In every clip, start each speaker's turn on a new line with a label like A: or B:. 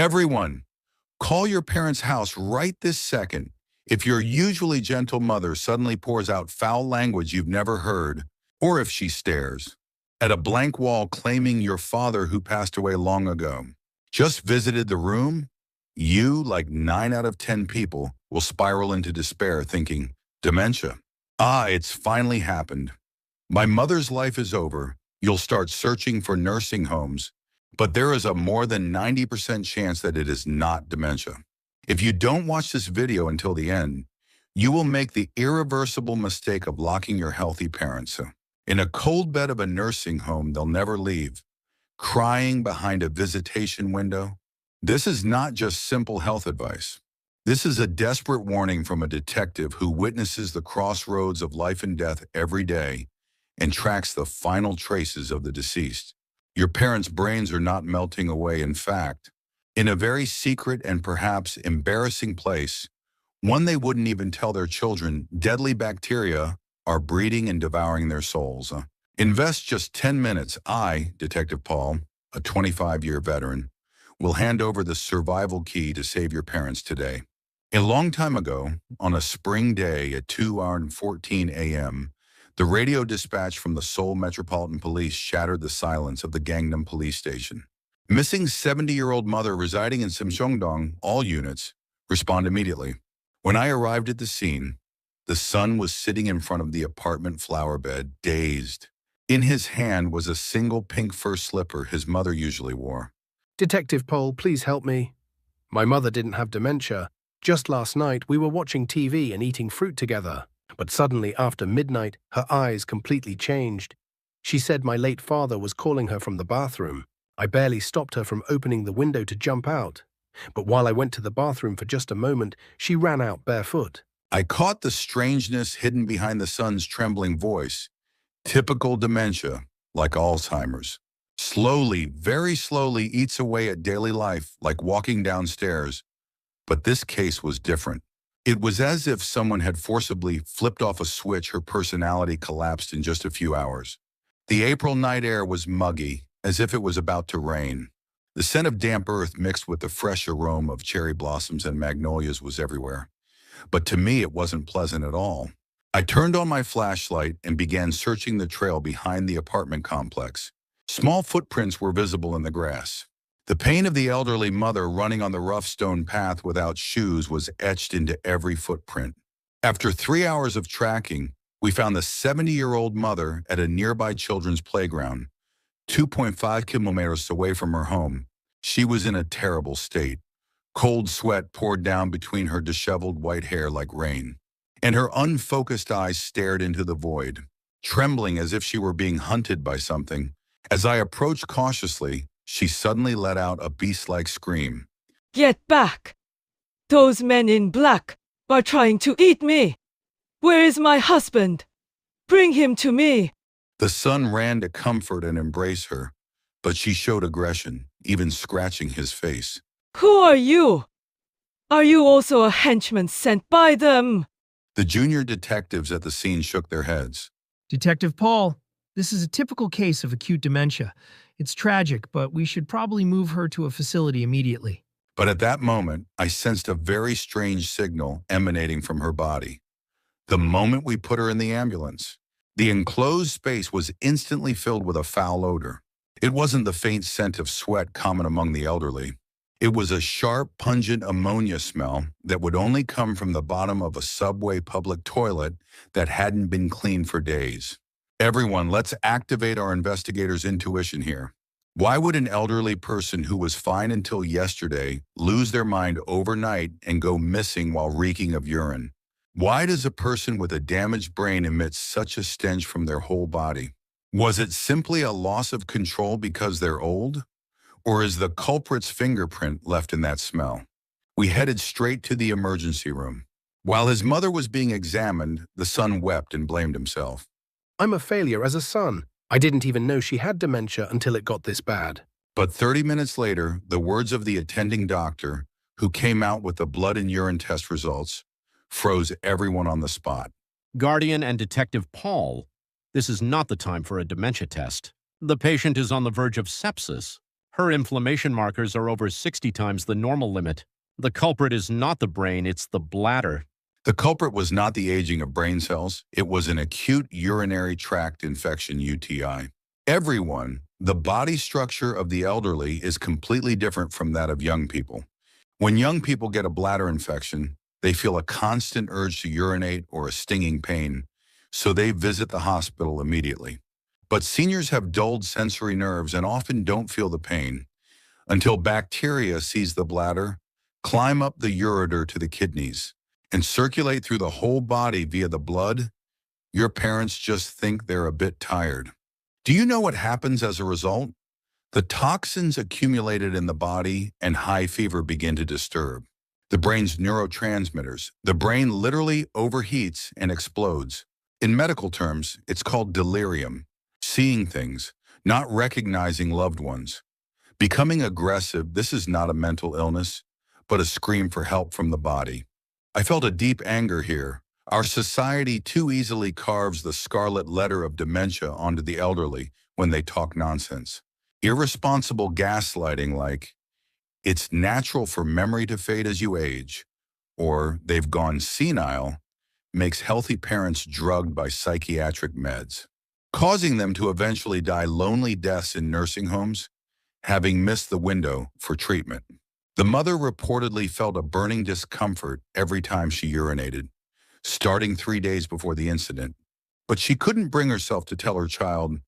A: Everyone, call your parents' house right this second. If your usually gentle mother suddenly pours out foul language you've never heard, or if she stares at a blank wall claiming your father who passed away long ago just visited the room, you, like 9 out of 10 people, will spiral into despair thinking, dementia. Ah, it's finally happened. My mother's life is over. You'll start searching for nursing homes, but there is a more than 90% chance that it is not dementia. If you don't watch this video until the end, you will make the irreversible mistake of locking your healthy parents in a cold bed of a nursing home they'll never leave, crying behind a visitation window. This is not just simple health advice. This is a desperate warning from a detective who witnesses the crossroads of life and death every day and tracks the final traces of the deceased. Your parents' brains are not melting away. In fact, in a very secret and perhaps embarrassing place, one they wouldn't even tell their children, deadly bacteria are breeding and devouring their souls. Invest just 10 minutes. I, Detective Paul, a 25-year veteran, will hand over the survival key to save your parents today. A long time ago, on a spring day at 2:14 a.m., the radio dispatch from the Seoul Metropolitan Police shattered the silence of the Gangnam police station. Missing 70-year-old mother residing in Simseongdong, all units, respond immediately. When I arrived at the scene, the son was sitting in front of the apartment flower bed, dazed. In his hand was a single pink fur slipper his mother usually wore.
B: Detective Paul, please help me. My mother didn't have dementia. Just last night, we were watching TV and eating fruit together. But suddenly, after midnight, her eyes completely changed. She said my late father was calling her from the bathroom. I barely stopped her from opening the window to jump out. But while I went to the bathroom for just a moment, she ran out barefoot.
A: I caught the strangeness hidden behind the son's trembling voice. Typical dementia, like Alzheimer's. Slowly, very slowly eats away at daily life, like walking downstairs. But this case was different. It was as if someone had forcibly flipped off a switch. Her personality collapsed in just a few hours. The April night air was muggy, as if it was about to rain. The scent of damp earth mixed with the fresh aroma of cherry blossoms and magnolias was everywhere. But to me, it wasn't pleasant at all. I turned on my flashlight and began searching the trail behind the apartment complex. Small footprints were visible in the grass. The pain of the elderly mother running on the rough stone path without shoes was etched into every footprint. After 3 hours of tracking, we found the 70-year-old mother at a nearby children's playground, 2.5 kilometers away from her home. She was in a terrible state. Cold sweat poured down between her disheveled white hair like rain, and her unfocused eyes stared into the void, trembling as if she were being hunted by something. As I approached cautiously, she suddenly let out a beast-like scream.
C: Get back! Those men in black are trying to eat me! Where is my husband? Bring him to me!
A: The son ran to comfort and embrace her, but she showed aggression, even scratching his face.
C: Who are you? Are you also a henchman sent by them?
A: The junior detectives at the scene shook their heads.
D: Detective Paul, this is a typical case of acute dementia. It's tragic, but we should probably move her to a facility immediately.
A: But at that moment, I sensed a very strange signal emanating from her body. The moment we put her in the ambulance, the enclosed space was instantly filled with a foul odor. It wasn't the faint scent of sweat common among the elderly. It was a sharp, pungent ammonia smell that would only come from the bottom of a subway public toilet that hadn't been cleaned for days. Everyone, let's activate our investigators' intuition here. Why would an elderly person who was fine until yesterday lose their mind overnight and go missing while reeking of urine? Why does a person with a damaged brain emit such a stench from their whole body? Was it simply a loss of control because they're old? Or is the culprit's fingerprint left in that smell? We headed straight to the emergency room. While his mother was being examined, the son wept and blamed himself.
B: I'm a failure as a son. I didn't even know she had dementia until it got this bad.
A: But 30 minutes later, the words of the attending doctor, who came out with the blood and urine test results, froze everyone on the spot.
E: Guardian and Detective Paul, this is not the time for a dementia test. The patient is on the verge of sepsis. Her inflammation markers are over 60 times the normal limit. The culprit is not the brain, it's the bladder.
A: The culprit was not the aging of brain cells. It was an acute urinary tract infection, UTI. The body structure of the elderly is completely different from that of young people. When young people get a bladder infection, they feel a constant urge to urinate or a stinging pain, so they visit the hospital immediately. But seniors have dulled sensory nerves and often don't feel the pain until bacteria seize the bladder, climb up the ureter to the kidneys, and circulate through the whole body via the blood. Your parents just think they're a bit tired. Do you know what happens as a result? The toxins accumulated in the body and high fever begin to disturb the brain's neurotransmitters. The brain literally overheats and explodes. In medical terms, it's called delirium, seeing things, not recognizing loved ones. Becoming aggressive, this is not a mental illness, but a scream for help from the body. I felt a deep anger here. Our society too easily carves the scarlet letter of dementia onto the elderly when they talk nonsense. Irresponsible gaslighting like, it's natural for memory to fade as you age, or they've gone senile, makes healthy parents drugged by psychiatric meds, causing them to eventually die lonely deaths in nursing homes, having missed the window for treatment. The mother reportedly felt a burning discomfort every time she urinated, starting 3 days before the incident. But she couldn't bring herself to tell her child,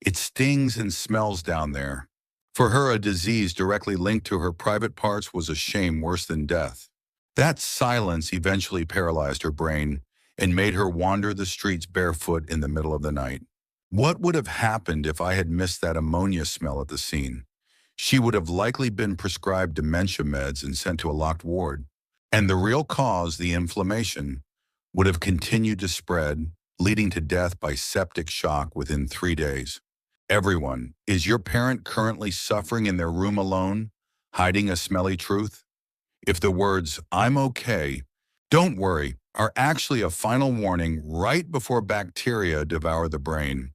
A: it stings and smells down there. For her, a disease directly linked to her private parts was a shame worse than death. That silence eventually paralyzed her brain and made her wander the streets barefoot in the middle of the night. What would have happened if I had missed that ammonia smell at the scene? She would have likely been prescribed dementia meds and sent to a locked ward. And the real cause, the inflammation, would have continued to spread, leading to death by septic shock within 3 days. Everyone, is your parent currently suffering in their room alone, hiding a smelly truth? If the words, I'm okay, don't worry, are actually a final warning right before bacteria devour the brain,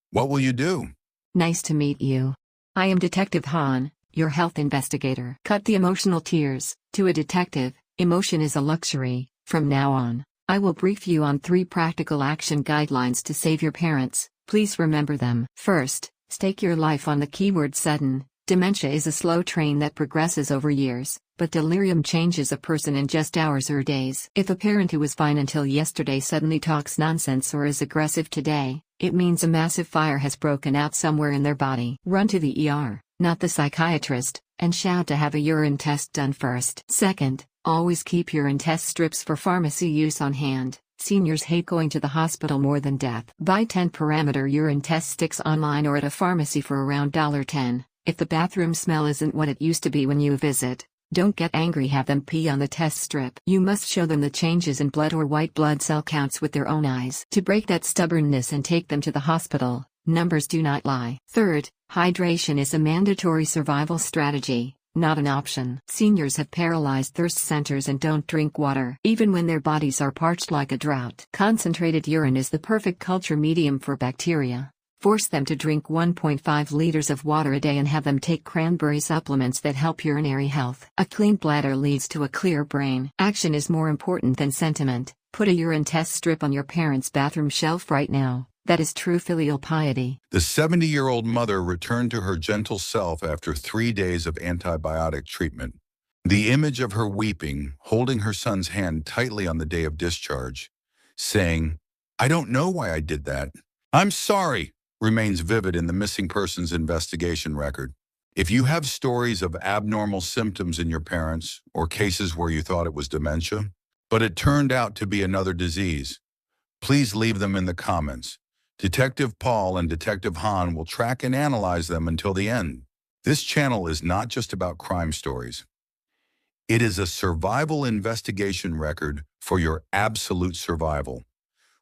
A: what will you do?
F: Nice to meet you. I am Detective Han, your health investigator. Cut the emotional tears. To a detective, emotion is a luxury. From now on, I will brief you on 3 practical action guidelines to save your parents. Please remember them. First, stake your life on the keyword sudden. Dementia is a slow train that progresses over years, but delirium changes a person in just hours or days. If a parent who was fine until yesterday suddenly talks nonsense or is aggressive today, it means a massive fire has broken out somewhere in their body. Run to the ER, not the psychiatrist, and shout to have a urine test done first. Second, always keep urine test strips for pharmacy use on hand. Seniors hate going to the hospital more than death. Buy 10-parameter urine test sticks online or at a pharmacy for around $10. If the bathroom smell isn't what it used to be when you visit, don't get angry, have them pee on the test strip. You must show them the changes in blood or white blood cell counts with their own eyes. To break that stubbornness and take them to the hospital, numbers do not lie. Third, hydration is a mandatory survival strategy, not an option. Seniors have paralyzed thirst centers and don't drink water, even when their bodies are parched like a drought. Concentrated urine is the perfect culture medium for bacteria. Force them to drink 1.5 liters of water a day and have them take cranberry supplements that help urinary health. A clean bladder leads to a clear brain. Action is more important than sentiment. Put a urine test strip on your parents' bathroom shelf right now. That is true filial piety.
A: The 70-year-old mother returned to her gentle self after 3 days of antibiotic treatment. The image of her weeping, holding her son's hand tightly on the day of discharge, saying, I don't know why I did that. I'm sorry, remains vivid in the missing persons investigation record. If you have stories of abnormal symptoms in your parents or cases where you thought it was dementia, but it turned out to be another disease, please leave them in the comments. Detective Paul and Detective Han will track and analyze them until the end. This channel is not just about crime stories. It is a survival investigation record for your absolute survival.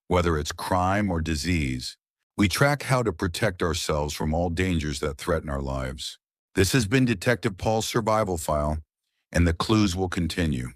A: Whether it's crime or disease, we track how to protect ourselves from all dangers that threaten our lives. This has been Detective Paul's Survival File, and the clues will continue.